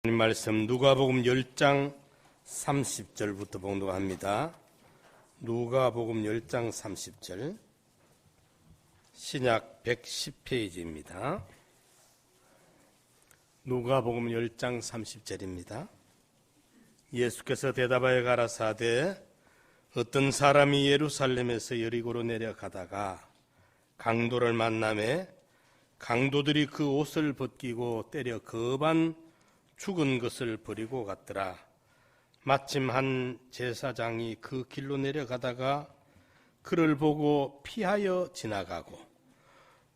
하나님 말씀 누가복음 10장 30절부터 봉독합니다. 누가복음 10장 30절 신약 110페이지입니다. 누가복음 10장 30절입니다. 예수께서 대답하여 가라사대 어떤 사람이 예루살렘에서 여리고로 내려가다가 강도를 만나매 강도들이 그 옷을 벗기고 때려 거반 죽은 것을 버리고 갔더라. 마침 한 제사장이 그 길로 내려가다가 그를 보고 피하여 지나가고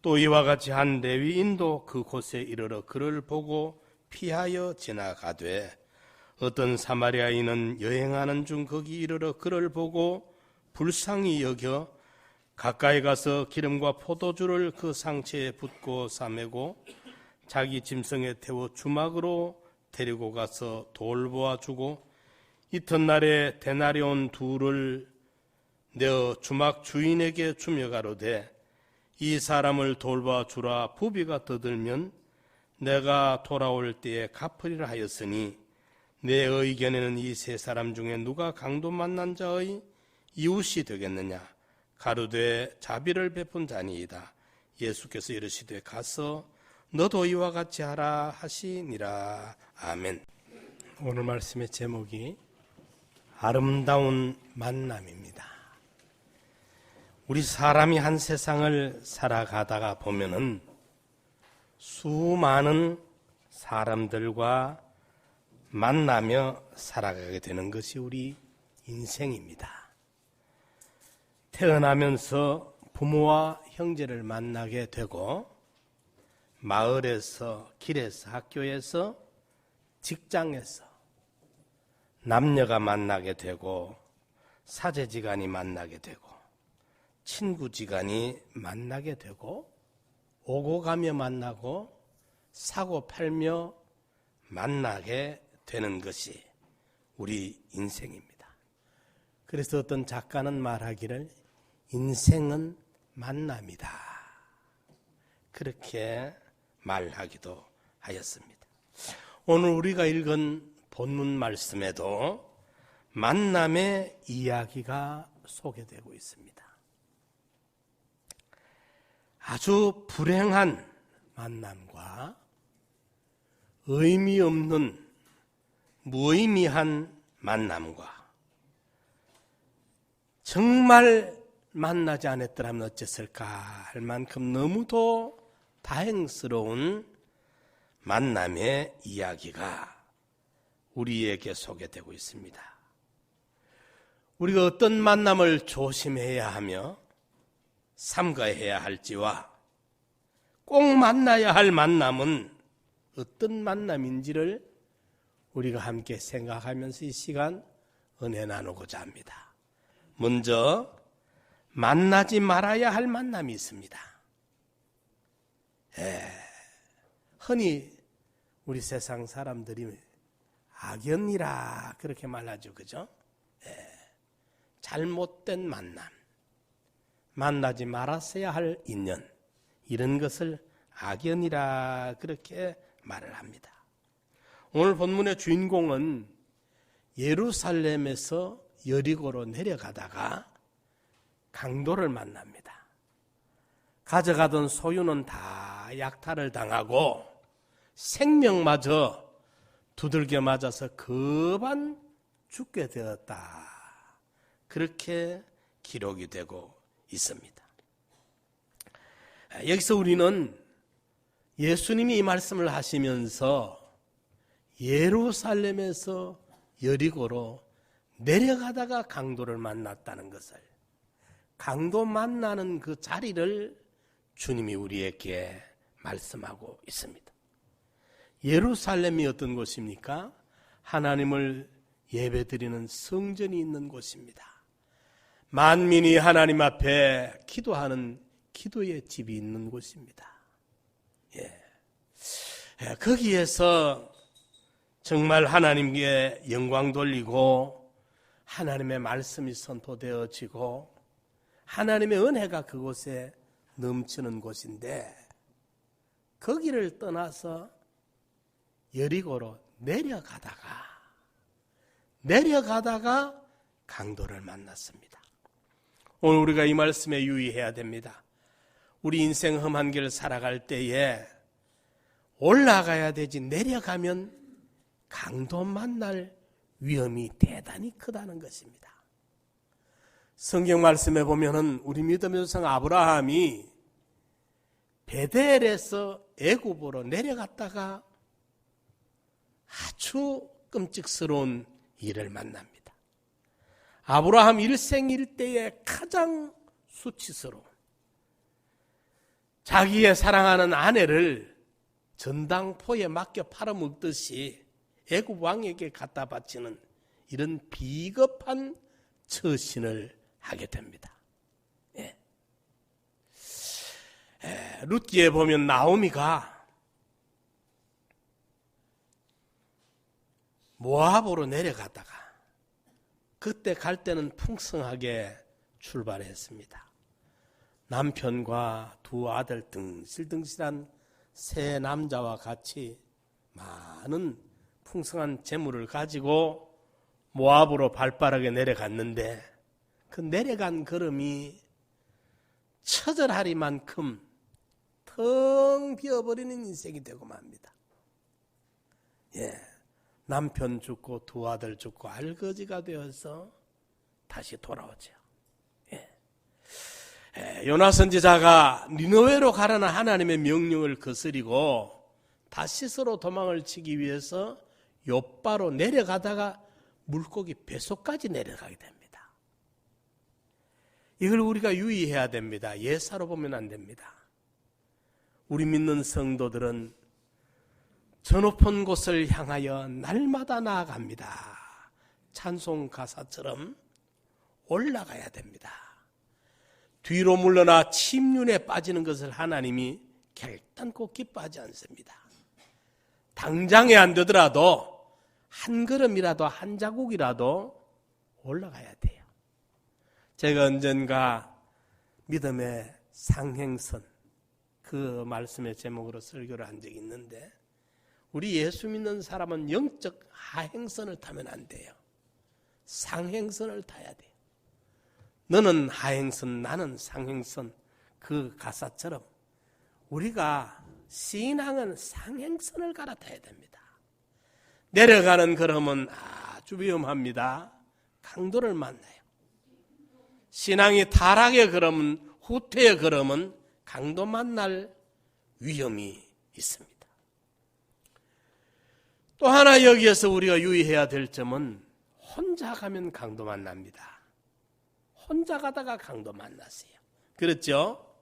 또 이와 같이 한 레위인도 그곳에 이르러 그를 보고 피하여 지나가되 어떤 사마리아인은 여행하는 중 거기 이르러 그를 보고 불쌍히 여겨 가까이 가서 기름과 포도주를 그 상체에 붓고 싸매고 자기 짐승에 태워 주막으로 데리고 가서 돌보아 주고 이튿날에 데나리온 둘을 내어 주막 주인에게 주며 가로되 이 사람을 돌보아 주라. 부비가 더 들면 내가 돌아올 때에 갚으리라 하였으니 내 의견에는 이 세 사람 중에 누가 강도 만난 자의 이웃이 되겠느냐. 가로되 자비를 베푼 자니이다. 예수께서 이르시되 가서 너도 이와 같이 하라 하시니라. 아멘. 오늘 말씀의 제목이 아름다운 만남입니다. 우리 사람이 한 세상을 살아가다가 보면은 수많은 사람들과 만나며 살아가게 되는 것이 우리 인생입니다. 태어나면서 부모와 형제를 만나게 되고 마을에서, 길에서, 학교에서, 직장에서 남녀가 만나게 되고 사제지간이 만나게 되고 친구지간이 만나게 되고 오고 가며 만나고 사고 팔며 만나게 되는 것이 우리 인생입니다. 그래서 어떤 작가는 말하기를 인생은 만남이다. 그렇게 말하기도 하였습니다. 오늘 우리가 읽은 본문 말씀에도 만남의 이야기가 소개되고 있습니다. 아주 불행한 만남과 의미 없는 무의미한 만남과 정말 만나지 않았더라면 어땠을까 할 만큼 너무도 다행스러운 만남의 이야기가 우리에게 소개되고 있습니다. 우리가 어떤 만남을 조심해야 하며 삼가해야 할지와 꼭 만나야 할 만남은 어떤 만남인지를 우리가 함께 생각하면서 이 시간 은혜 나누고자 합니다. 먼저 만나지 말아야 할 만남이 있습니다. 흔히 우리 세상 사람들이 악연이라 그렇게 말하죠. 그죠? 잘못된 만남, 만나지 말았어야 할 인연, 이런 것을 악연이라 그렇게 말을 합니다. 오늘 본문의 주인공은 예루살렘에서 여리고로 내려가다가 강도를 만납니다. 가져가던 소유는 다 약탈을 당하고 생명마저 두들겨 맞아서 거반 죽게 되었다. 그렇게 기록이 되고 있습니다. 여기서 우리는 예수님이 이 말씀을 하시면서 예루살렘에서 여리고로 내려가다가 강도를 만났다는 것을, 강도 만나는 그 자리를 주님이 우리에게 말씀하고 있습니다. 예루살렘이 어떤 곳입니까? 하나님을 예배드리는 성전이 있는 곳입니다. 만민이 하나님 앞에 기도하는 기도의 집이 있는 곳입니다. 거기에서 정말 하나님께 영광 돌리고 하나님의 말씀이 선포되어지고 하나님의 은혜가 그곳에 넘치는 곳인데 거기를 떠나서 여리고로 내려가다가 강도를 만났습니다. 오늘 우리가 이 말씀에 유의해야 됩니다. 우리 인생 험한 길 살아갈 때에 올라가야 되지 내려가면 강도 만날 위험이 대단히 크다는 것입니다. 성경 말씀에 보면은 우리 믿음의 조상 아브라함이 베델에서 애굽으로 내려갔다가 아주 끔찍스러운 일을 만납니다. 아브라함 일생일대에 가장 수치스러운 자기의 사랑하는 아내를 전당포에 맡겨 팔아먹듯이 애굽 왕에게 갖다 바치는 이런 비겁한 처신을 하게 됩니다. 룻기에 보면 나오미가 모압으로 내려갔다가 그때 갈 때는 풍성하게 출발했습니다. 남편과 두 아들 등실등실한 세 남자와 같이 많은 풍성한 재물을 가지고 모압으로 발빠르게 내려갔는데 그 내려간 걸음이 처절하리만큼 텅 비어버리는 인생이 되고 맙니다. 남편 죽고 두 아들 죽고 알거지가 되어서 다시 돌아오죠. 요나 선지자가 니느웨로 가라는 하나님의 명령을 거스리고 다시스로 도망을 치기 위해서 욥바로 내려가다가 물고기 뱃속까지 내려가게 됩니다. 이걸 우리가 유의해야 됩니다. 예사로 보면 안 됩니다. 우리 믿는 성도들은 저 높은 곳을 향하여 날마다 나아갑니다. 찬송 가사처럼 올라가야 됩니다. 뒤로 물러나 침륜에 빠지는 것을 하나님이 결단코 기뻐하지 않습니다. 당장에 안 되더라도 한 걸음이라도 한 자국이라도 올라가야 돼요. 제가 언젠가 믿음의 상행선 그 말씀의 제목으로 설교를 한 적이 있는데 우리 예수 믿는 사람은 영적 하행선을 타면 안 돼요. 상행선을 타야 돼요. 너는 하행선 나는 상행선 그 가사처럼 우리가 신앙은 상행선을 갈아타야 됩니다. 내려가는 걸음은 아주 위험합니다. 강도를 만나요. 신앙이 타락의 걸음은 후퇴의 걸음은 강도 만날 위험이 있습니다. 또 하나 여기에서 우리가 유의해야 될 점은 혼자 가면 강도 만납니다. 혼자 가다가 강도 만났어요. 그렇죠?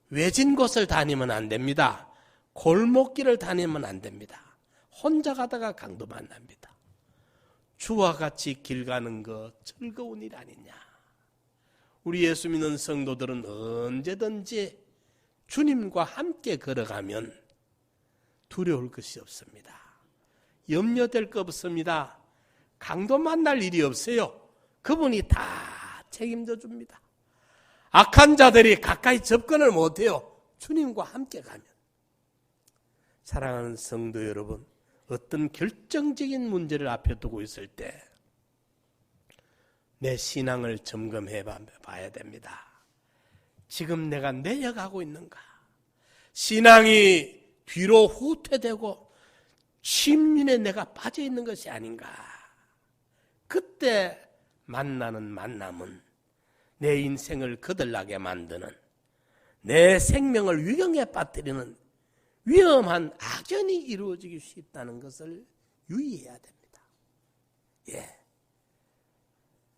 외진 곳을 다니면 안 됩니다. 골목길을 다니면 안 됩니다. 혼자 가다가 강도 만납니다. 주와 같이 길 가는 거 즐거운 일 아니냐. 우리 예수 믿는 성도들은 언제든지 주님과 함께 걸어가면 두려울 것이 없습니다. 염려될 것 없습니다. 강도 만날 일이 없어요. 그분이 다 책임져 줍니다. 악한 자들이 가까이 접근을 못해요. 주님과 함께 가면. 사랑하는 성도 여러분, 어떤 결정적인 문제를 앞에 두고 있을 때 내 신앙을 점검해 봐야 됩니다. 지금 내가 내려가고 있는가? 신앙이 뒤로 후퇴되고 침륜에 내가 빠져 있는 것이 아닌가? 그때 만나는 만남은 내 인생을 거들나게 만드는, 내 생명을 위경에 빠뜨리는 위험한 악연이 이루어지기 쉽다는 것을 유의해야 됩니다.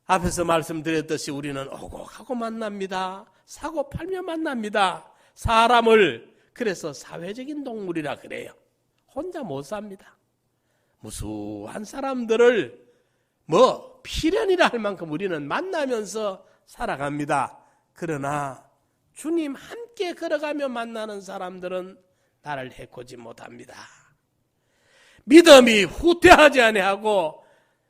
앞에서 말씀드렸듯이 우리는 오고가고 만납니다. 사고 팔며 만납니다. 사람을. 그래서 사회적인 동물이라 그래요. 혼자 못 삽니다. 무수한 사람들을 필연이라 할 만큼 우리는 만나면서 살아갑니다. 그러나 주님 함께 걸어가며 만나는 사람들은 나를 해코지 못합니다. 믿음이 후퇴하지 아니하고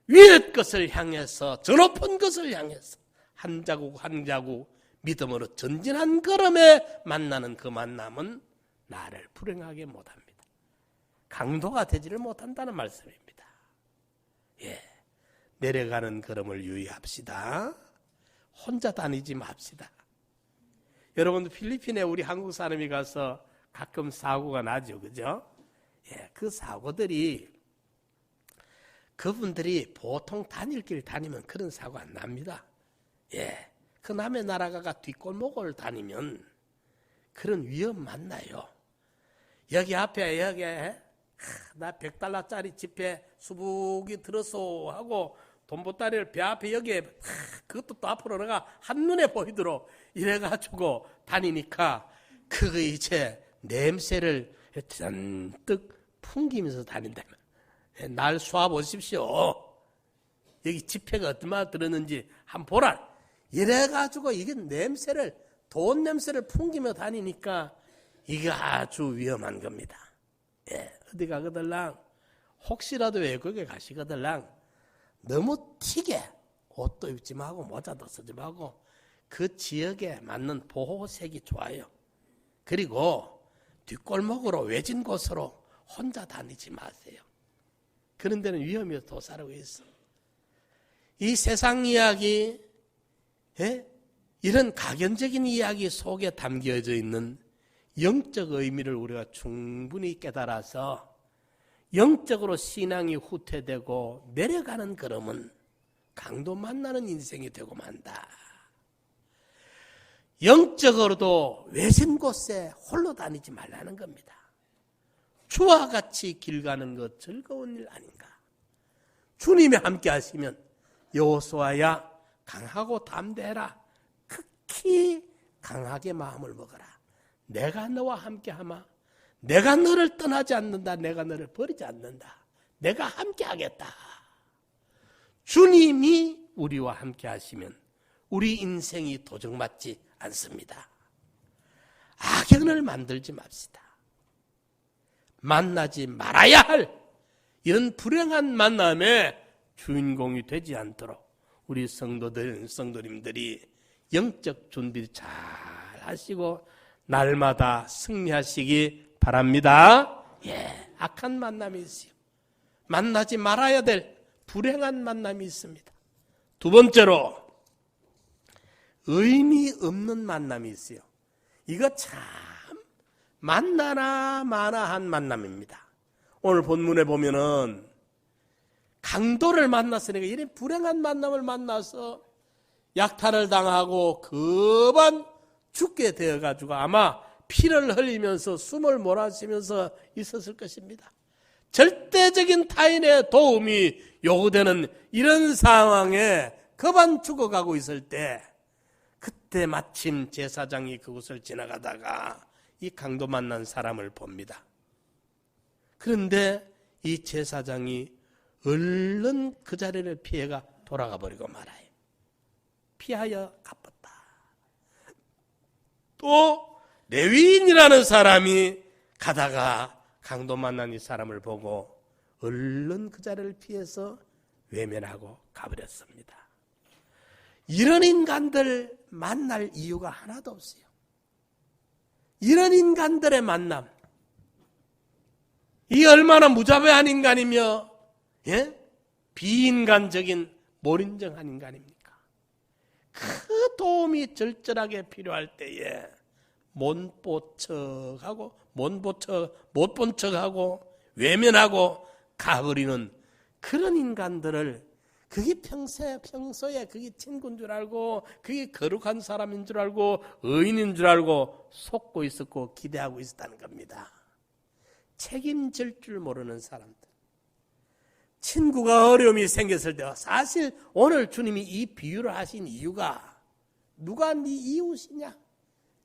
위의 것을 향해서, 저 높은 것을 향해서 한 자국 한 자국 믿음으로 전진한 걸음에 만나는 그 만남은 나를 불행하게 못합니다. 강도가 되지를 못한다는 말씀입니다. 예, 내려가는 걸음을 유의합시다. 혼자 다니지 맙시다. 여러분, 필리핀에 우리 한국 사람이 가서 가끔 사고가 나죠, 그죠? 예, 그 사고들이 그분들이 보통 단일길 다니면 그런 사고 안 납니다. 예, 그 남의 나라 가가 뒷골목을 다니면 그런 위험 만나요. 여기 앞에 나 $100짜리 지폐 수북이 들었어 하고 돈보따리를 배 앞에 여기에 그것도 또 앞으로 내가 한눈에 보이도록 이래가지고 다니니까 그거 이제 냄새를 잔뜩 풍기면서 다닌다면 날 쏴보십시오. 여기 지폐가 얼마나 들었는지 한번 보라. 이래가지고 이게 냄새를 돈 냄새를 풍기며 다니니까 이게 아주 위험한 겁니다. 예, 어디 가거들랑 혹시라도 외국에 가시거들랑 너무 튀게 옷도 입지 말고 모자도 쓰지 말고 그 지역에 맞는 보호색이 좋아요. 그리고 뒷골목으로 외진 곳으로 혼자 다니지 마세요. 그런 데는 위험이 도사리고 있어. 이 세상 이야기, 이런 가견적인 이야기 속에 담겨져 있는 영적 의미를 우리가 충분히 깨달아서 영적으로 신앙이 후퇴되고 내려가는 걸음은 강도 만나는 인생이 되고 만다. 영적으로도 외진 곳에 홀로 다니지 말라는 겁니다. 주와 같이 길 가는 것 즐거운 일 아닌가. 주님이 함께 하시면 여호수아야 강하고 담대해라. 극히 강하게 마음을 먹어라. 내가 너와 함께 하마. 내가 너를 떠나지 않는다. 내가 너를 버리지 않는다. 내가 함께 하겠다. 주님이 우리와 함께 하시면 우리 인생이 도적맞지 않습니다. 악연을 만들지 맙시다. 만나지 말아야 할 이런 불행한 만남의 주인공이 되지 않도록 우리 성도님들이 영적 준비 잘 하시고 날마다 승리하시기 바랍니다. 예, 악한 만남이 있어요. 만나지 말아야 될 불행한 만남이 있습니다. 두 번째로 의미 없는 만남이 있어요. 이거 참 만나나 마나한 만남입니다. 오늘 본문에 보면은 강도를 만났으니까 이런 불행한 만남을 만나서 약탈을 당하고 급한 죽게 되어가지고 아마 피를 흘리면서 숨을 몰아쉬면서 있었을 것입니다. 절대적인 타인의 도움이 요구되는 이런 상황에 급한 죽어가고 있을 때 그때 마침 제사장이 그곳을 지나가다가 이 강도 만난 사람을 봅니다. 그런데 이 제사장이 얼른 그 자리를 피해가 돌아가 버리고 말아요. 피하여 갚았다. 또 레위인이라는 사람이 가다가 강도 만난 이 사람을 보고 얼른 그 자리를 피해서 외면하고 가버렸습니다. 이런 인간들 만날 이유가 하나도 없어요. 이런 인간들의 만남, 이 얼마나 무자비한 인간이며 비인간적인 몰인정한 인간입니까? 그 도움이 절절하게 필요할 때에 못 본 척하고 외면하고 가버리는 그런 인간들을 그게 평소에 그게 친구인 줄 알고 그게 거룩한 사람인 줄 알고 의인인 줄 알고 속고 있었고 기대하고 있었다는 겁니다. 책임질 줄 모르는 사람들. 친구가 어려움이 생겼을 때 사실 오늘 주님이 이 비유를 하신 이유가 누가 네 이웃이냐?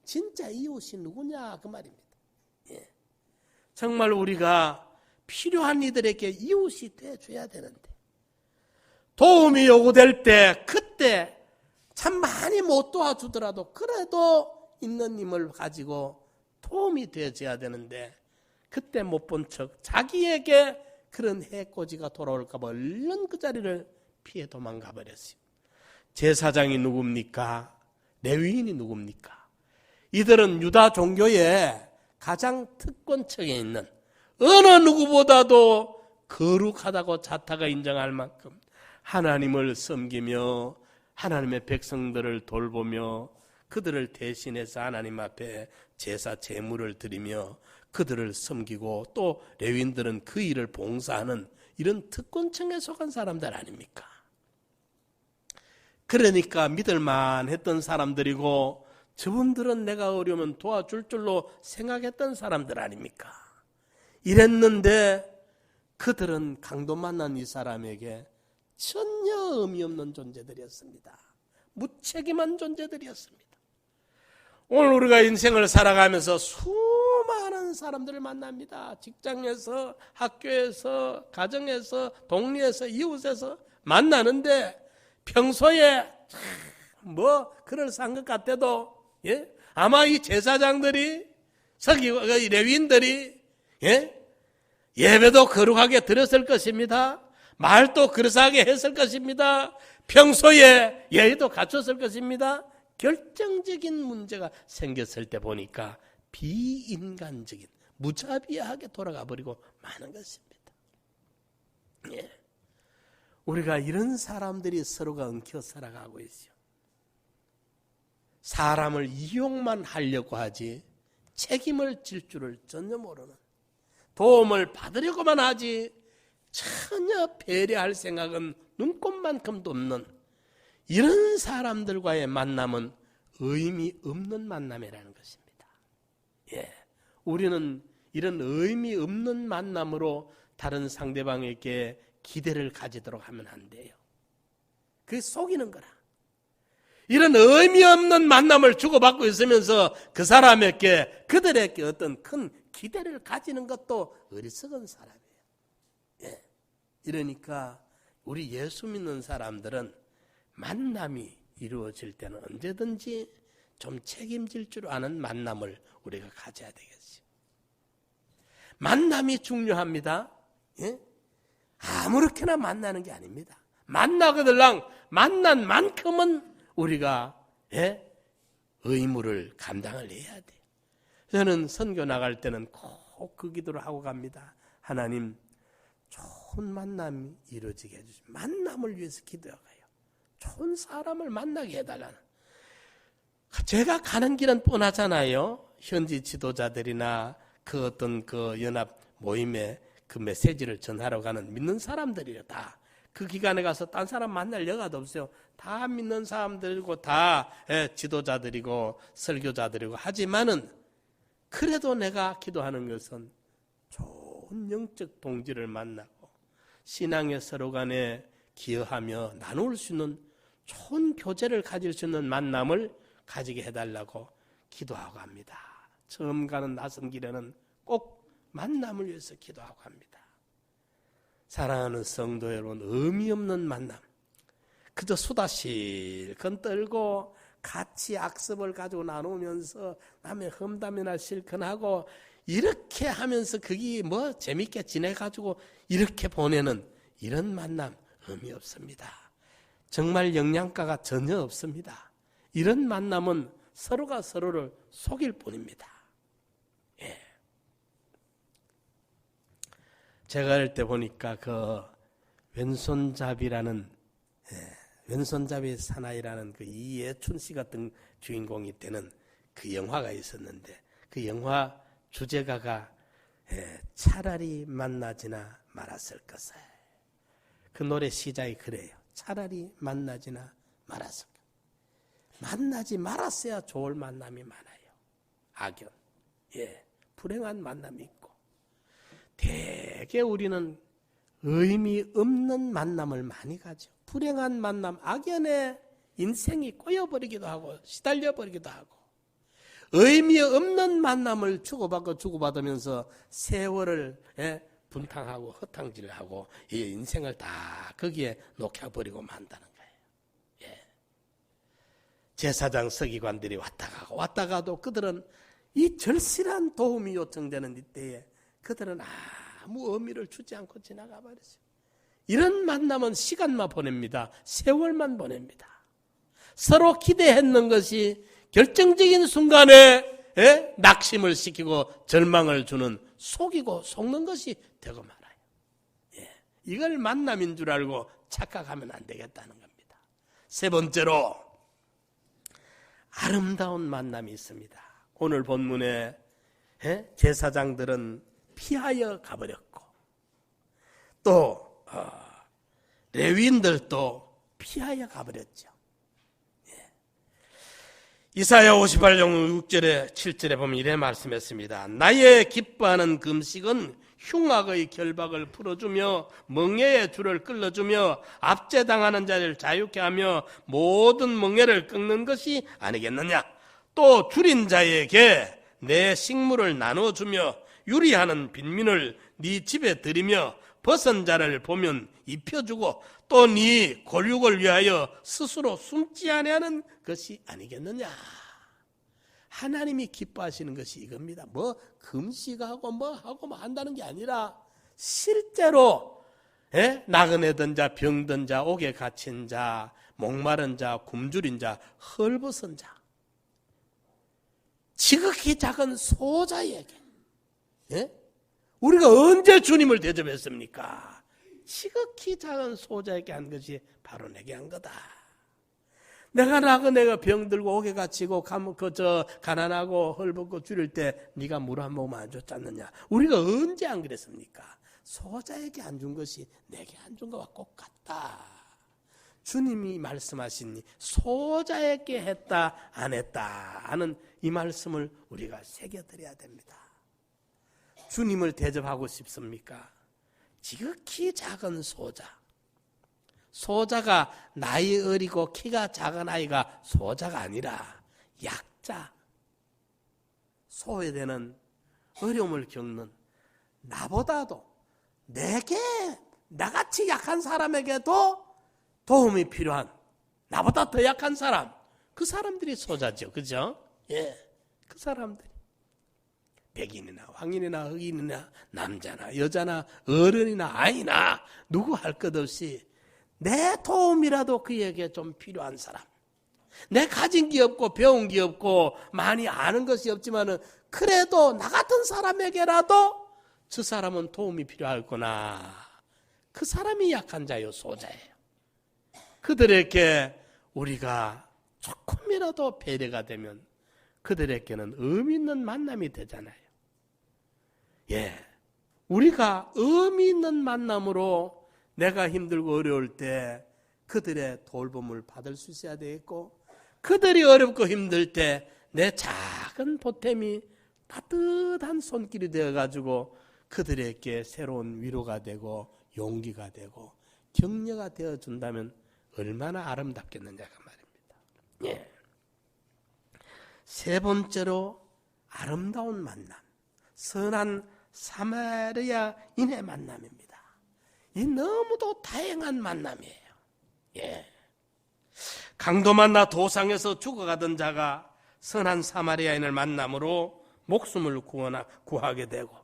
진짜 이웃이 누구냐? 그 말입니다. 예. 정말 우리가 필요한 이들에게 이웃이 돼줘야 되는데 도움이 요구될 때 그때 참 많이 못 도와주더라도 그래도 있는 힘을 가지고 도움이 되어줘야 되는데 그때 못 본 척 자기에게 그런 해코지가 돌아올까 봐 얼른 그 자리를 피해 도망가 버렸어요. 제사장이 누굽니까? 레위인이 누굽니까? 이들은 유다 종교의 가장 특권층에 있는 어느 누구보다도 거룩하다고 자타가 인정할 만큼 하나님을 섬기며 하나님의 백성들을 돌보며 그들을 대신해서 하나님 앞에 제사 제물을 드리며 그들을 섬기고 또 레위인들은 그 일을 봉사하는 이런 특권층에 속한 사람들 아닙니까? 그러니까 믿을만 했던 사람들이고 저분들은 내가 어려우면 도와줄 줄로 생각했던 사람들 아닙니까? 이랬는데 그들은 강도 만난 이 사람에게 전혀 의미 없는 존재들이었습니다. 무책임한 존재들이었습니다. 오늘 우리가 인생을 살아가면서 수많은 사람들을 만납니다. 직장에서, 학교에서, 가정에서, 동네에서, 이웃에서 만나는데 평소에 뭐 그럴싸한 것 같아도 아마 이 제사장들이 서기관 레위인들이 예배도 거룩하게 드렸을 것입니다. 말도 그럴싸하게 했을 것입니다. 평소에 예의도 갖췄을 것입니다. 결정적인 문제가 생겼을 때 보니까 비인간적인 무자비하게 돌아가 버리고 마는 것입니다. 우리가 이런 사람들이 서로가 엉켜 살아가고 있어요. 사람을 이용만 하려고 하지 책임을 질 줄을 전혀 모르는, 도움을 받으려고만 하지 전혀 배려할 생각은 눈꼽만큼도 없는 이런 사람들과의 만남은 의미 없는 만남이라는 것입니다. 우리는 이런 의미 없는 만남으로 다른 상대방에게 기대를 가지도록 하면 안 돼요. 그게 속이는 거라. 이런 의미 없는 만남을 주고받고 있으면서 그 사람에게 그들에게 어떤 큰 기대를 가지는 것도 어리석은 사람이에요. 이러니까 우리 예수 믿는 사람들은 만남이 이루어질 때는 언제든지 좀 책임질 줄 아는 만남을 우리가 가져야 되겠어요. 만남이 중요합니다. 아무렇게나 만나는 게 아닙니다. 만나거들랑 만난 만큼은 우리가 의무를 감당을 해야 돼요. 저는 선교 나갈 때는 꼭 그 기도를 하고 갑니다. 하나님, 좋은 만남이 이루어지게 해주시고 만남을 위해서 기도해가요. 좋은 사람을 만나게 해달라는. 제가 가는 길은 뻔하잖아요. 현지 지도자들이나 그 어떤 그 연합 모임에 그 메시지를 전하러 가는 믿는 사람들이에요. 다. 그 기간에 가서 딴 사람 만날 여가도 없어요. 다 믿는 사람들이고 다 지도자들이고 설교자들이고 하지만은 그래도 내가 기도하는 것은 좋은 영적 동지를 만나고 신앙의 서로 간에 기여하며 나눌 수 있는 좋은 교제를 가질 수 있는 만남을 가지게 해달라고 기도하고 합니다. 처음 가는 낯선 길에는 꼭 만남을 위해서 기도하고 합니다. 사랑하는 성도 여러분, 의미 없는 만남, 그저 수다 실컷 떨고 같이 악습을 가지고 나누면서 남의 험담이나 실컷하고 이렇게 하면서 그게 뭐 재밌게 지내가지고 이렇게 보내는 이런 만남 의미 없습니다. 정말 영양가가 전혀 없습니다. 이런 만남은 서로가 서로를 속일 뿐입니다. 제가 할 때 보니까 그 왼손잡이라는 왼손잡이 사나이라는 그 이예춘 씨 같은 주인공이 되는 그 영화가 있었는데 그 영화 주제가가 차라리 만나지나 말았을 것을. 그 노래 시작이 그래요. 차라리 만나지나 말았을 것. 만나지 말았어야 좋을 만남이 많아요. 악연, 불행한 만남이 있고. 대개 우리는 의미 없는 만남을 많이 가죠. 불행한 만남, 악연에 인생이 꼬여버리기도 하고 시달려버리기도 하고 의미 없는 만남을 주고받으면서 세월을 분탕하고 허탕질하고 이 인생을 다 거기에 녹여버리고 만다는 거예요. 제사장 서기관들이 왔다 가도 그들은 이 절실한 도움이 요청되는 이때에 그들은 아무 의미를 주지 않고 지나가 버렸어요. 이런 만남은 시간만 보냅니다. 세월만 보냅니다. 서로 기대했는 것이 결정적인 순간에 낙심을 시키고 절망을 주는 속이고 속는 것이 되고 말아요. 예, 이걸 만남인 줄 알고 착각하면 안 되겠다는 겁니다. 세 번째로 아름다운 만남이 있습니다. 오늘 본문에 제사장들은 피하여 가버렸고 또 레위인들도 피하여 가버렸죠. 이사야 58장 6절에 7절에 보면 이래 말씀했습니다. 나의 기뻐하는 금식은 흉악의 결박을 풀어주며 멍에의 줄을 끌어주며 압제당하는 자를 자유케 하며 모든 멍에를 끊는 것이 아니겠느냐. 또 줄인 자에게 내 식물을 나눠주며 유리하는 빈민을 네 집에 들이며 벗은 자를 보면 입혀주고 또 네 골육을 위하여 스스로 숨지 아니하는 것이 아니겠느냐. 하나님이 기뻐하시는 것이 이겁니다. 뭐 금식하고 뭐 하고 뭐 한다는 게 아니라 실제로 나그네든 자, 병든 자, 옥에 갇힌 자, 목마른 자, 굶주린 자, 헐벗은 자, 지극히 작은 소자에게 우리가 언제 주님을 대접했습니까? 지극히 작은 소자에게 한 것이 바로 내게 한 거다. 내가 나그네가 병들고 옥에 갇히고 가난하고 헐벗고 줄일 때 네가 물 한 모금 안 줬지 않느냐. 우리가 언제 안 그랬습니까? 소자에게 안 준 것이 내게 안 준 것과 똑같다. 주님이 말씀하시니 소자에게 했다 안 했다 하는 이 말씀을 우리가 새겨드려야 됩니다. 주님을 대접하고 싶습니까? 지극히 작은 소자. 소자가 나이 어리고 키가 작은 아이가 소자가 아니라 약자, 소외되는 어려움을 겪는 나보다도 내게 나같이 약한 사람에게도 도움이 필요한 나보다 더 약한 사람, 그 사람들이 소자죠. 그죠? 예, 그 사람들이 백인이나 황인이나 흑인이나 남자나 여자나 어른이나 아이나 누구 할 것 없이 내 도움이라도 그에게 좀 필요한 사람, 내 가진 게 없고 배운 게 없고 많이 아는 것이 없지만은 그래도 나 같은 사람에게라도 저 사람은 도움이 필요하구나. 그 사람이 약한 자요, 소자예요. 그들에게 우리가 조금이라도 배려가 되면 그들에게는 의미 있는 만남이 되잖아요. 예, 우리가 의미 있는 만남으로 내가 힘들고 어려울 때 그들의 돌봄을 받을 수 있어야 되겠고, 그들이 어렵고 힘들 때 내 작은 보탬이 따뜻한 손길이 되어가지고 그들에게 새로운 위로가 되고 용기가 되고 격려가 되어준다면 얼마나 아름답겠느냐가 말입니다. 예. 세 번째로 아름다운 만남, 선한 사마리아인의 만남입니다. 이 너무도 다양한 만남이에요. 예. 강도 만나 도상에서 죽어가던 자가 선한 사마리아인을 만남으로 목숨을 구하게 되고,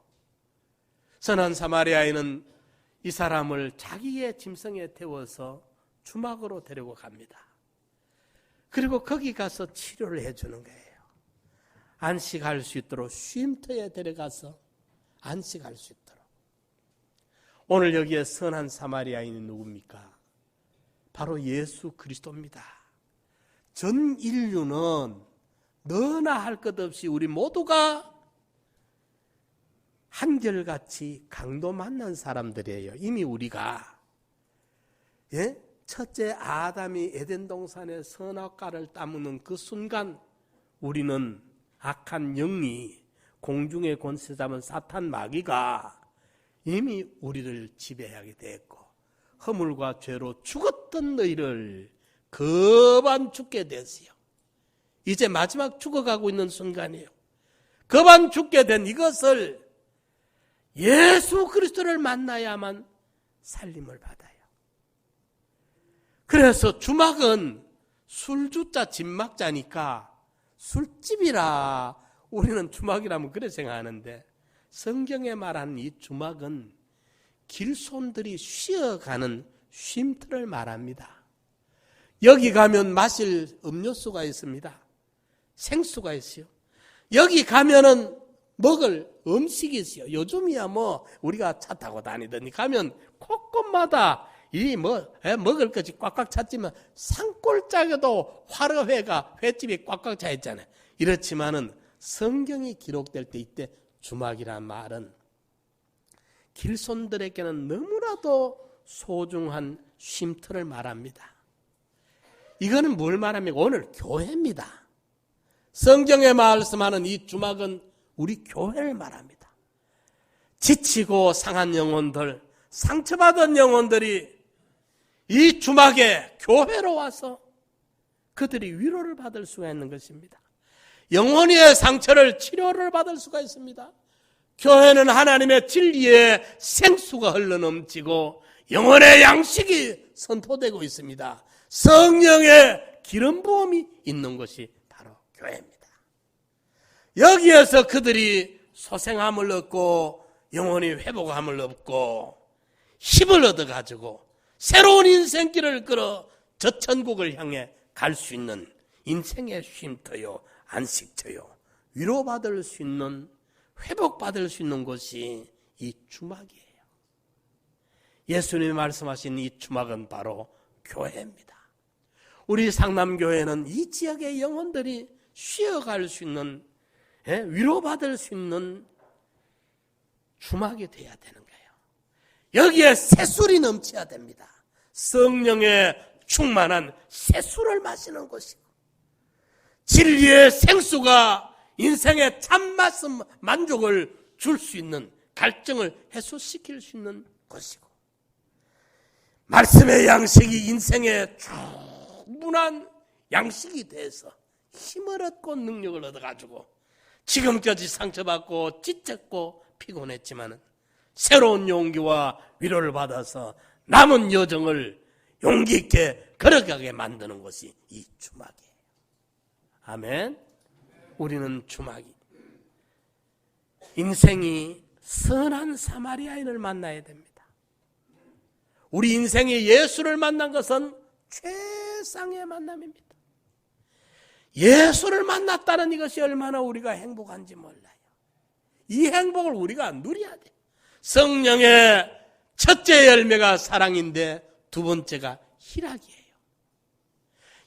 선한 사마리아인은 이 사람을 자기의 짐승에 태워서 주막으로 데리고 갑니다. 그리고 거기 가서 치료를 해주는 거예요. 안식할 수 있도록 쉼터에 데려가서 안식할 수 있도록. 오늘 여기에 선한 사마리아인이 누굽니까? 바로 예수 그리스도입니다. 전 인류는 너나 할 것 없이 우리 모두가 한결같이 강도 만난 사람들이에요. 이미 우리가 첫째 아담이 에덴 동산의 선악과를 따먹는 그 순간 우리는 악한 영이 공중의 권세 잡은 사탄 마귀가 이미 우리를 지배하게 됐고, 허물과 죄로 죽었던 너희를 거반 죽게 됐어요. 이제 마지막 죽어가고 있는 순간이에요. 거반 죽게 된 이것을 예수 그리스도를 만나야만 살림을 받아요. 그래서 주막은 술주자 집막자니까 술집이라 우리는 주막이라면 그래 생각하는데, 성경에 말하는 이 주막은 길손들이 쉬어가는 쉼터를 말합니다. 여기 가면 마실 음료수가 있습니다. 생수가 있어요. 여기 가면은 먹을 음식이 있어요. 요즘이야 뭐 우리가 차 타고 다니더니 가면 곳곳마다 먹을 것이 꽉꽉 찼지만 산골짜기도 화로회가 횟집이 꽉꽉 차 있잖아요. 이렇지만은 성경이 기록될 때 이때 주막이란 말은 길손들에게는 너무나도 소중한 쉼터를 말합니다. 이거는 뭘 말합니까? 오늘 교회입니다. 성경에 말씀하는 이 주막은 우리 교회를 말합니다. 지치고 상한 영혼들, 상처받은 영혼들이 이 주막에 교회로 와서 그들이 위로를 받을 수가 있는 것입니다. 영혼의 상처를 치료를 받을 수가 있습니다. 교회는 하나님의 진리의 생수가 흘러넘치고 영혼의 양식이 선포되고 있습니다. 성령의 기름 부음이 있는 것이 바로 교회입니다. 여기에서 그들이 소생함을 얻고 영혼이 회복함을 얻고 힘을 얻어가지고 새로운 인생길을 걸어 저 천국을 향해 갈 수 있는 인생의 쉼터요, 안식처요, 위로받을 수 있는, 회복받을 수 있는 곳이 이 주막이에요. 예수님이 말씀하신 이 주막은 바로 교회입니다. 우리 상남교회는 이 지역의 영혼들이 쉬어갈 수 있는, 위로받을 수 있는 주막이 되어야 되는 거예요. 여기에 새술이 넘쳐야 됩니다. 성령의 충만한 새술을 마시는 곳이고 진리의 생수가 인생의 참맛은 만족을 줄 수 있는, 갈증을 해소시킬 수 있는 곳이고 말씀의 양식이 인생의 충분한 양식이 돼서 힘을 얻고 능력을 얻어가지고 지금까지 상처받고 지쳤고 피곤했지만 새로운 용기와 위로를 받아서 남은 여정을 용기 있게 걸어가게 만드는 것이 이 주막이에요. 아멘. 우리는 주막이 인생이 선한 사마리아인을 만나야 됩니다. 우리 인생이 예수를 만난 것은 최상의 만남입니다. 예수를 만났다는 이것이 얼마나 우리가 행복한지 몰라요. 이 행복을 우리가 누려야 돼요. 성령의 첫째 열매가 사랑인데 두 번째가 희락이에요.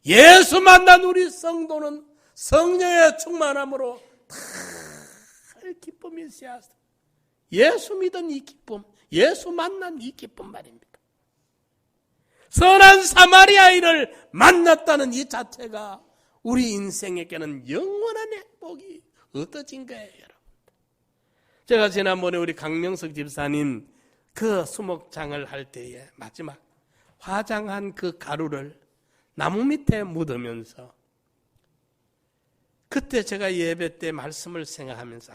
예수 만난 우리 성도는 성령의 충만함으로 다 기쁨이 있어야 해요. 예수 믿은 이 기쁨, 예수 만난 이 기쁨 말입니다. 선한 사마리아인을 만났다는 이 자체가 우리 인생에게는 영원한 행복이 얻어진 거예요, 여러분. 제가 지난번에 우리 강명석 집사님 그 수목장을 할 때에 마지막 화장한 그 가루를 나무 밑에 묻으면서 그때 제가 예배 때 말씀을 생각하면서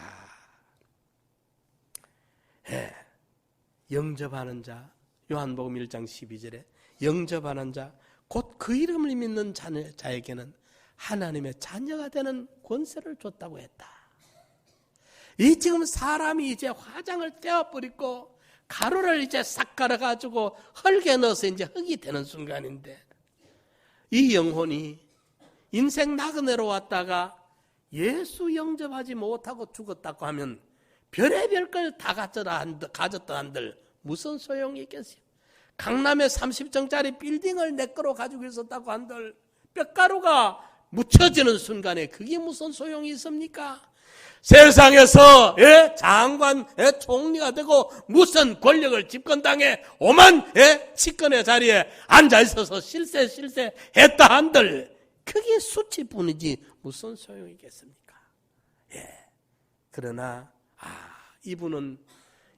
영접하는 자, 요한복음 1장 12절에 영접하는 자, 곧 그 이름을 믿는 자에게는 하나님의 자녀가 되는 권세를 줬다고 했다. 이 지금 사람이 이제 화장을 떼어버리고 가루를 이제 싹 갈아가지고 흙에 넣어서 이제 흙이 되는 순간인데 이 영혼이 인생 나그네로 왔다가 예수 영접하지 못하고 죽었다고 하면 별의별 걸 다 가졌다 한들 무슨 소용이 있겠어요? 강남에 30층짜리 빌딩을 내 거로 가지고 있었다고 한들 뼈가루가 묻혀지는 순간에 그게 무슨 소용이 있습니까? 세상에서 장관, 총리가 되고 무슨 권력을 집권당해 오만 집권의 자리에 앉아있어서 실세 했다 한들 그게 수치뿐이지 무슨 소용이겠습니까? 그러나 이분은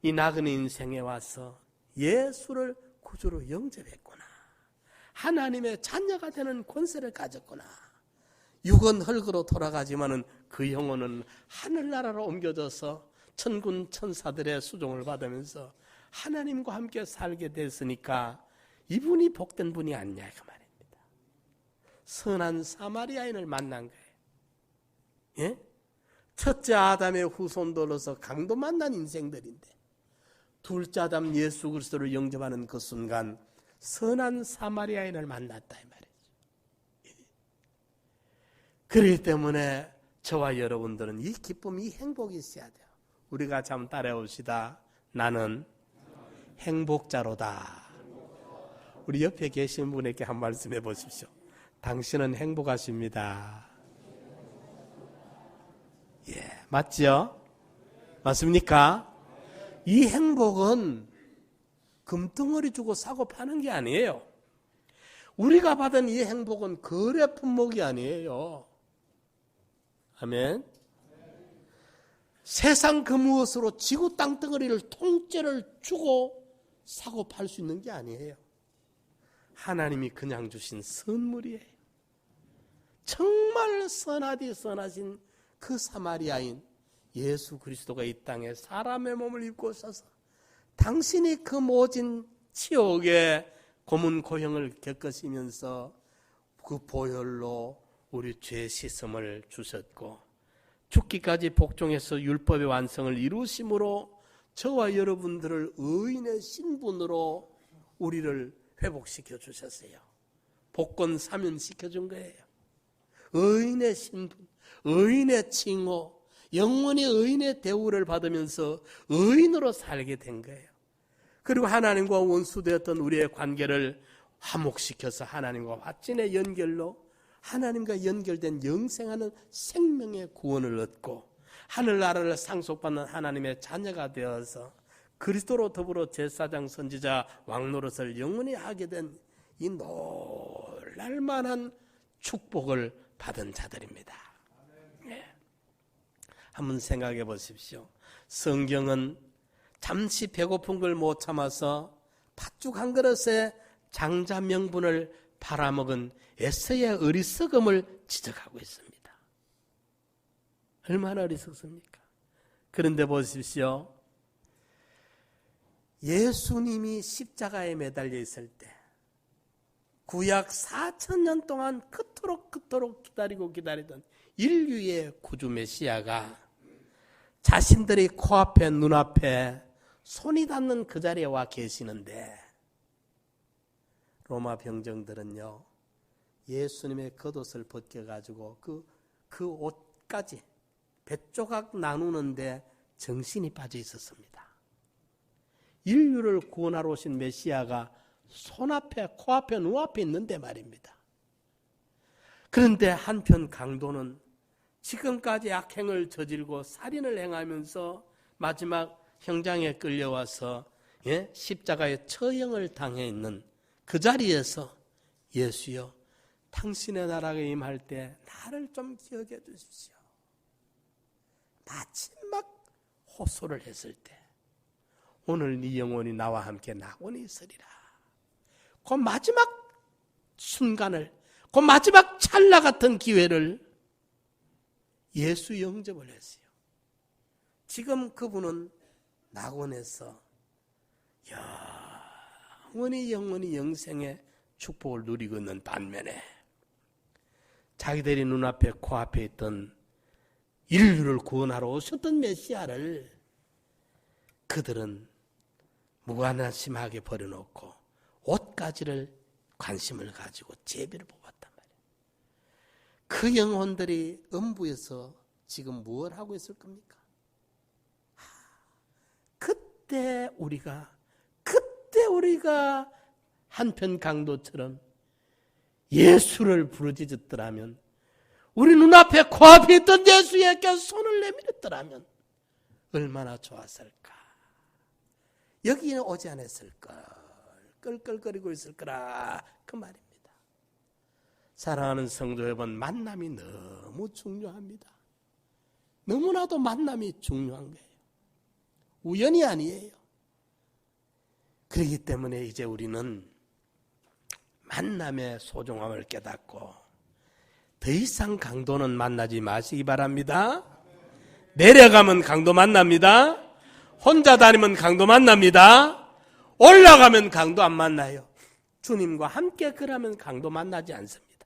이 나그네 인생에 와서 예수를 구주로 영접했구나. 하나님의 자녀가 되는 권세를 가졌구나. 육은 흙으로 돌아가지만은 그 영혼은 하늘나라로 옮겨져서 천군 천사들의 수종을 받으면서 하나님과 함께 살게 됐으니까 이분이 복된 분이 아니냐 그 말입니다. 선한 사마리아인을 만난 거예요. 첫째 아담의 후손들로서 강도 만난 인생들인데 둘째 아담 예수 그리스도를 영접하는 그 순간 선한 사마리아인을 만났다 이 말이죠. 그렇기 때문에 저와 여러분들은 이 기쁨, 이 행복이 있어야 돼요. 우리가 참 따라해봅시다. 나는 행복자로다. 우리 옆에 계신 분에게 한 말씀 해보십시오. 당신은 행복하십니다. 예, 맞죠? 맞습니까? 이 행복은 금덩어리 주고 사고 파는 게 아니에요. 우리가 받은 이 행복은 거래 품목이 아니에요. 아멘. 세상 그 무엇으로 지구 땅덩어리를 통째를 주고 사고 팔 수 있는 게 아니에요. 하나님이 그냥 주신 선물이에요. 정말 선하디 선하신 그 사마리아인 예수 그리스도가 이 땅에 사람의 몸을 입고 오셔서 당신이 그 모진 치욕의 고문 고형을 겪으시면서 그 보혈로 우리 죄 씻음을 주셨고 죽기까지 복종해서 율법의 완성을 이루심으로 저와 여러분들을 의인의 신분으로 우리를 회복시켜 주셨어요. 복권 사면시켜 준 거예요. 의인의 신분, 의인의 칭호, 영원히 의인의 대우를 받으면서 의인으로 살게 된 거예요. 그리고 하나님과 원수되었던 우리의 관계를 화목시켜서 하나님과 확진의 연결로 하나님과 연결된 영생하는 생명의 구원을 얻고 하늘나라를 상속받는 하나님의 자녀가 되어서 그리스도로 더불어 제사장 선지자 왕노릇을 영원히 하게 된 이 놀랄만한 축복을 받은 자들입니다. 네. 한번 생각해 보십시오. 성경은 잠시 배고픈 걸 못 참아서 팥죽 한 그릇에 장자 명분을 팔아먹은 에서의 어리석음을 지적하고 있습니다. 얼마나 어리석습니까? 그런데 보십시오. 예수님이 십자가에 매달려 있을 때 구약 4,000년 동안 그토록 기다리던 인류의 구주 메시아가 자신들의 코앞에 눈앞에 손이 닿는 그 자리에 와 계시는데 로마 병정들은요 예수님의 겉옷을 벗겨가지고 그 옷까지 뱃조각 나누는데 정신이 빠져 있었습니다. 인류를 구원하러 오신 메시아가 손앞에 코앞에 눈앞에 있는데 말입니다. 그런데 한편 강도는 지금까지 악행을 저질고 살인을 행하면서 마지막 형장에 끌려와서 십자가의 처형을 당해 있는 그 자리에서 예수여 당신의 나라가 임할 때 나를 좀 기억해 주십시오. 마지막 호소를 했을 때 오늘 네 영혼이 나와 함께 낙원에 있으리라. 그 마지막 순간을 그 마지막 찰나 같은 기회를 예수 영접을 했어요. 지금 그분은 낙원에서 영원히 영생의 축복을 누리고 있는 반면에 자기들이 눈앞에 코앞에 있던 인류를 구원하러 오셨던 메시아를 그들은 무관심하게 버려놓고 옷가지를 관심을 가지고 제비를 뽑았단 말이에요. 그 영혼들이 음부에서 지금 무엇을 하고 있을 겁니까? 그때 우리가 한편 강도처럼 예수를 부르짖었더라면 우리 눈앞에 코앞에 있던 예수에게 손을 내밀었더라면 얼마나 좋았을까. 여기는 오지 않았을걸. 끌끌거리고 있을 거라 그 말입니다. 사랑하는 성도 여러분, 만남이 너무 중요합니다. 너무나도 만남이 중요한 거예요. 우연이 아니에요. 그렇기 때문에 이제 우리는 만남의 소중함을 깨닫고 더 이상 강도는 만나지 마시기 바랍니다. 내려가면 강도 만납니다. 혼자 다니면 강도 만납니다. 올라가면 강도 안 만나요. 주님과 함께 그러면 강도 만나지 않습니다.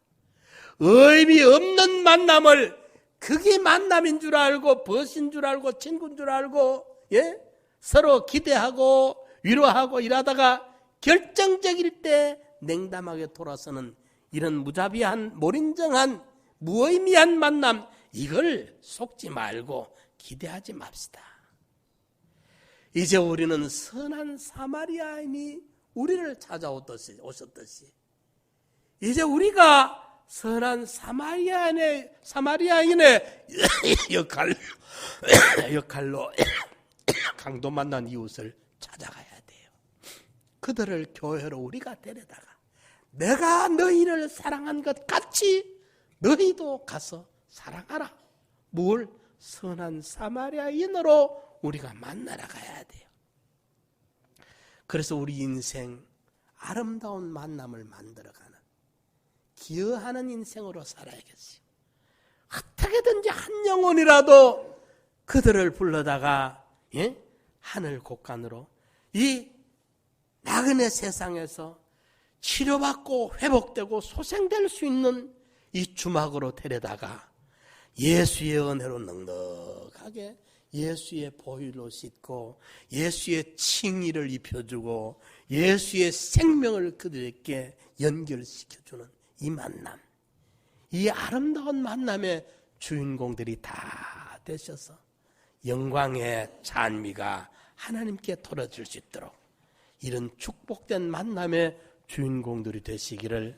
의미 없는 만남을 그게 만남인 줄 알고 벗인 줄 알고 친구인 줄 알고 서로 기대하고 위로하고 이러다가 결정적일 때 냉담하게 돌아서는 이런 무자비한 몰인정한 무의미한 만남, 이걸 속지 말고 기대하지 맙시다. 이제 우리는 선한 사마리아인이 우리를 찾아오셨듯이 이제 우리가 선한 사마리아인의 역할로 강도 만난 이웃을 찾아가야 돼요. 그들을 교회로 우리가 데려다가 내가 너희를 사랑한 것 같이 너희도 가서 사랑하라. 뭘? 선한 사마리아인으로 우리가 만나러 가야 돼요. 그래서 우리 인생 아름다운 만남을 만들어가는 기여하는 인생으로 살아야겠어요. 어떻게든지 한 영혼이라도 그들을 불러다가 하늘 곳간으로 이 나그네 세상에서 치료받고 회복되고 소생될 수 있는 이 주막으로 데려다가 예수의 은혜로 넉넉하게 예수의 보혈로 씻고 예수의 칭의를 입혀주고 예수의 생명을 그들에게 연결시켜주는 이 만남, 이 아름다운 만남의 주인공들이 다 되셔서 영광의 찬미가 하나님께 돌아질 수 있도록 이런 축복된 만남의 주인공들이 되시기를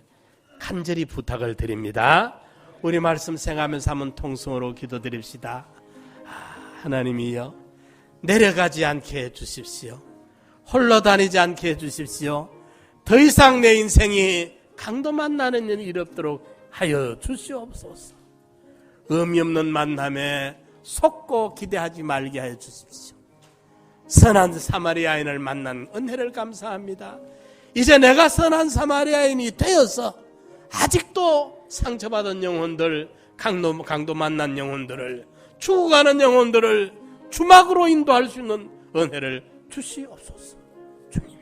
간절히 부탁을 드립니다. 우리 말씀 생각하면서 한번 통성으로 기도드립시다. 하나님이여, 내려가지 않게 해주십시오. 홀로 다니지 않게 해주십시오. 더 이상 내 인생이 강도 만나는 일이 없도록 하여 주시옵소서. 의미 없는 만남에 속고 기대하지 말게 하여 주십시오. 선한 사마리아인을 만난 은혜를 감사합니다. 이제 내가 선한 사마리아인이 되어서 아직도 상처받은 영혼들, 강도 만난 영혼들을, 죽어가는 영혼들을 주막으로 인도할 수 있는 은혜를 주시옵소서. 주님,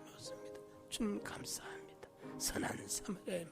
고맙습니다. 주님 감사합니다. 선한 사마리아인